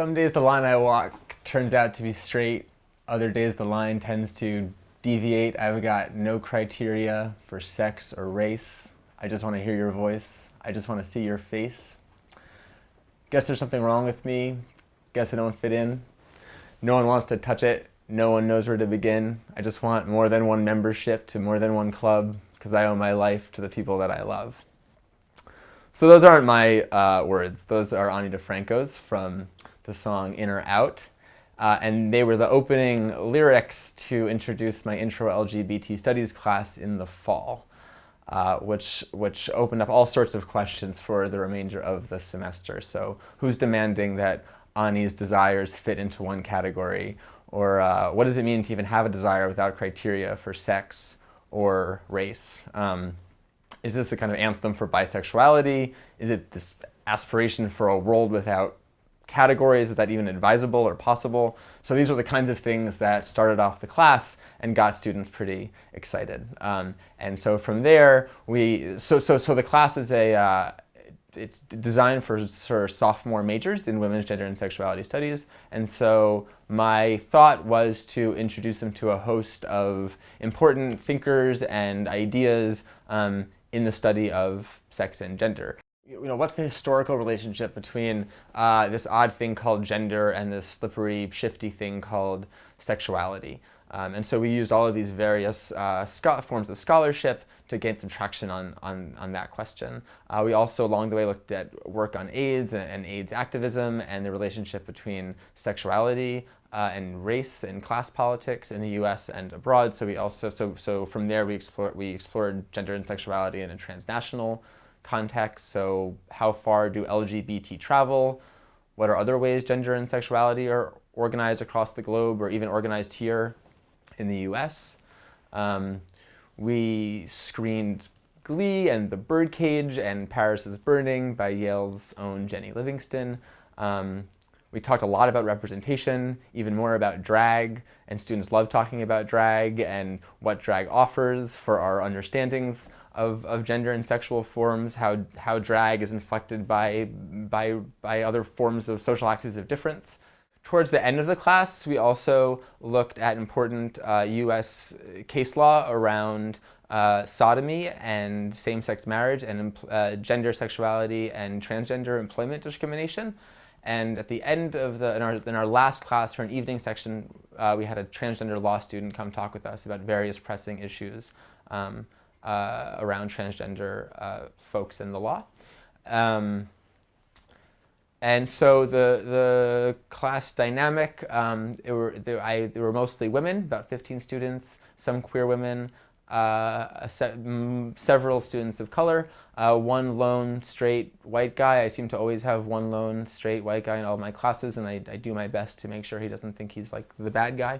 Some days the line I walk turns out to be straight. Other days the line tends to deviate. I've got no criteria for sex or race. I just want to hear your voice. I just want to see your face. Guess there's something wrong with me. Guess I don't fit in. No one wants to touch it. No one knows where to begin. I just want more than one membership to more than one club because I owe my life to the people that I love. So those aren't my words. Those are Ani DeFranco's from the song In or Out. And they were the opening lyrics to introduce my intro LGBT Studies class in the fall, which opened up all sorts of questions for the remainder of the semester. So who's demanding that Ani's desires fit into one category? Or what does it mean to even have a desire without criteria for sex or race? Is this a kind of anthem for bisexuality? Is it this aspiration for a world without categories? Is that even advisable or possible? So these are the kinds of things that started off the class and got students pretty excited. And so from there, so the class is it's designed for sort of sophomore majors in women's gender and sexuality studies. And so my thought was to introduce them to a host of important thinkers and ideas in the study of sex and gender. What's the historical relationship between this odd thing called gender and this slippery, shifty thing called sexuality? And so we used all of these various forms of scholarship to gain some traction on that question. We also, along the way, looked at work on AIDS and AIDS activism and the relationship between sexuality and race and class politics in the U.S. and abroad. So we also, so from there we explored gender and sexuality in a transnational context. So how far do LGBT travel? What are other ways gender and sexuality are organized across the globe or even organized here in the US? We screened Glee and The Birdcage and Paris is Burning by Yale's own Jenny Livingston. We talked a lot about representation, even more about drag, and students love talking about drag and what drag offers for our understandings of gender and sexual forms, how drag is inflected by other forms of social axes of difference. Towards the end of the class, we also looked at important US case law around sodomy and same-sex marriage and gender, sexuality, and transgender employment discrimination. And at the end of in our last class for an evening section, we had a transgender law student come talk with us about various pressing issues around transgender folks in the law. And so the class dynamic, they were mostly women, about 15 students, some queer women, several students of color, one lone straight white guy. I seem to always have one lone straight white guy in all my classes, and I do my best to make sure he doesn't think he's like the bad guy.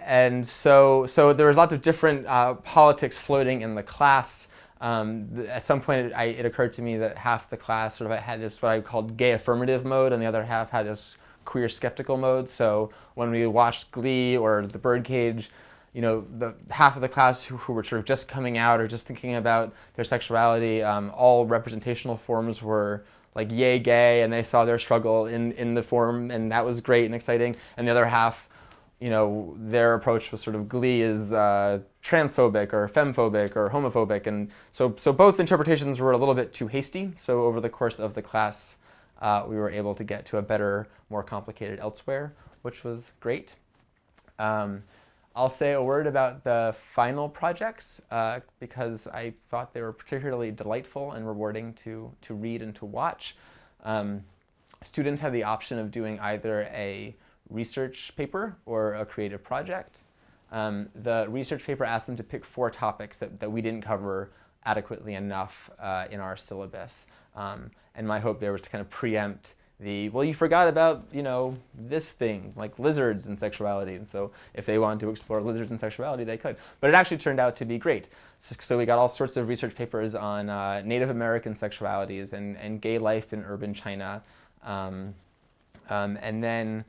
And so there was lots of different politics floating in the class. At some point it occurred to me that half the class sort of had this what I called gay affirmative mode, and the other half had this queer skeptical mode. So when we watched Glee or The Birdcage, the half of the class who were sort of just coming out or just thinking about their sexuality, all representational forms were like yay gay, and they saw their struggle in the form, and that was great and exciting. And the other half, their approach was sort of Glee is transphobic or femphobic or homophobic, and so both interpretations were a little bit too hasty. So over the course of the class, we were able to get to a better, more complicated elsewhere, which was great. I'll say a word about the final projects because I thought they were particularly delightful and rewarding to read and to watch. Students had the option of doing either a research paper or a creative project. The research paper asked them to pick 4 topics that we didn't cover adequately enough in our syllabus. And my hope there was to kind of preempt well, you forgot about, this thing, like lizards and sexuality. And so if they wanted to explore lizards and sexuality, they could. But it actually turned out to be great. So we got all sorts of research papers on Native American sexualities and gay life in urban China. And then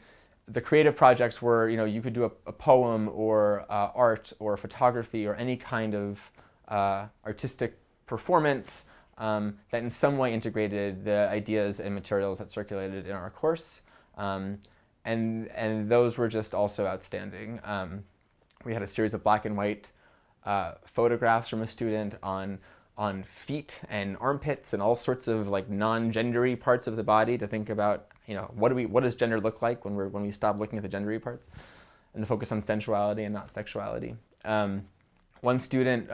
the creative projects were, you could do a poem or art or photography or any kind of artistic performance that in some way integrated the ideas and materials that circulated in our course. And those were just also outstanding. We had a series of black and white photographs from a student on feet and armpits and all sorts of like non-gendery parts of the body to think about, what does gender look like when we stop looking at the gendery parts, and the focus on sensuality and not sexuality. One student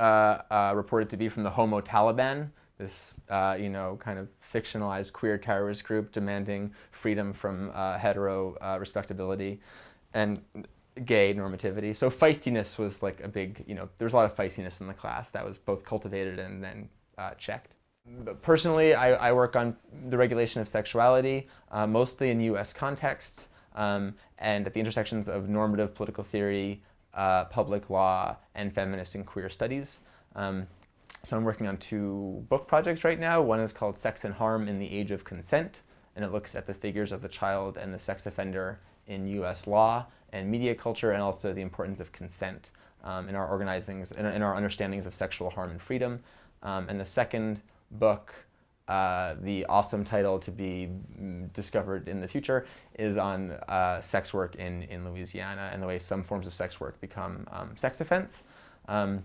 reported to be from the Homo Taliban, this kind of fictionalized queer terrorist group demanding freedom from hetero respectability and gay normativity. So feistiness was like a big, there was a lot of feistiness in the class that was both cultivated and then checked. But personally, I work on the regulation of sexuality, mostly in US contexts, and at the intersections of normative political theory, public law, and feminist and queer studies. So I'm working on 2 book projects right now. One is called Sex and Harm in the Age of Consent, and it looks at the figures of the child and the sex offender in US law and media culture, and also the importance of consent in our organizings, in our understandings of sexual harm and freedom. And the second book, the awesome title to be discovered in the future, is on sex work in Louisiana and the way some forms of sex work become sex offense. And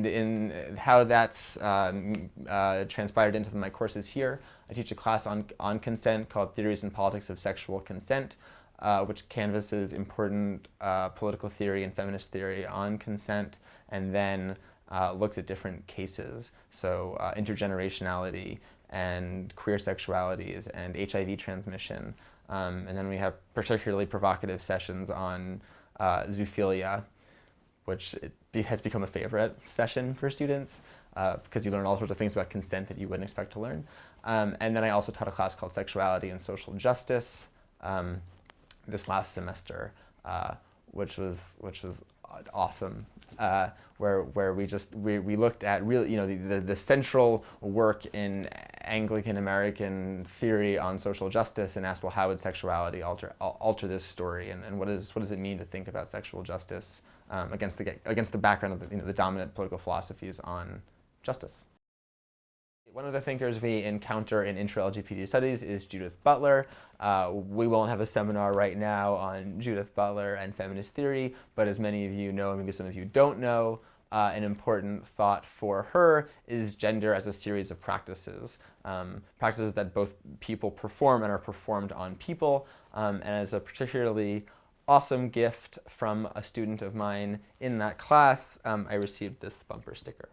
in how that's transpired into my courses here, I teach a class on consent called Theories and Politics of Sexual Consent, which canvasses important political theory and feminist theory on consent, and then looks at different cases, so intergenerationality and queer sexualities and HIV transmission. And then we have particularly provocative sessions on zoophilia, which has become a favorite session for students because you learn all sorts of things about consent that you wouldn't expect to learn. And then I also taught a class called Sexuality and Social Justice this last semester, which was awesome, where we looked at really the central work in Anglican American theory on social justice and asked, well, how would sexuality alter this story, and what does it mean to think about sexual justice against the background of the dominant political philosophies on justice. One of the thinkers we encounter in Intro-LGBT Studies is Judith Butler. We won't have a seminar right now on Judith Butler and feminist theory, but as many of you know, and maybe some of you don't know, an important thought for her is gender as a series of practices. Practices that both people perform and are performed on people. And as a particularly awesome gift from a student of mine in that class, I received this bumper sticker.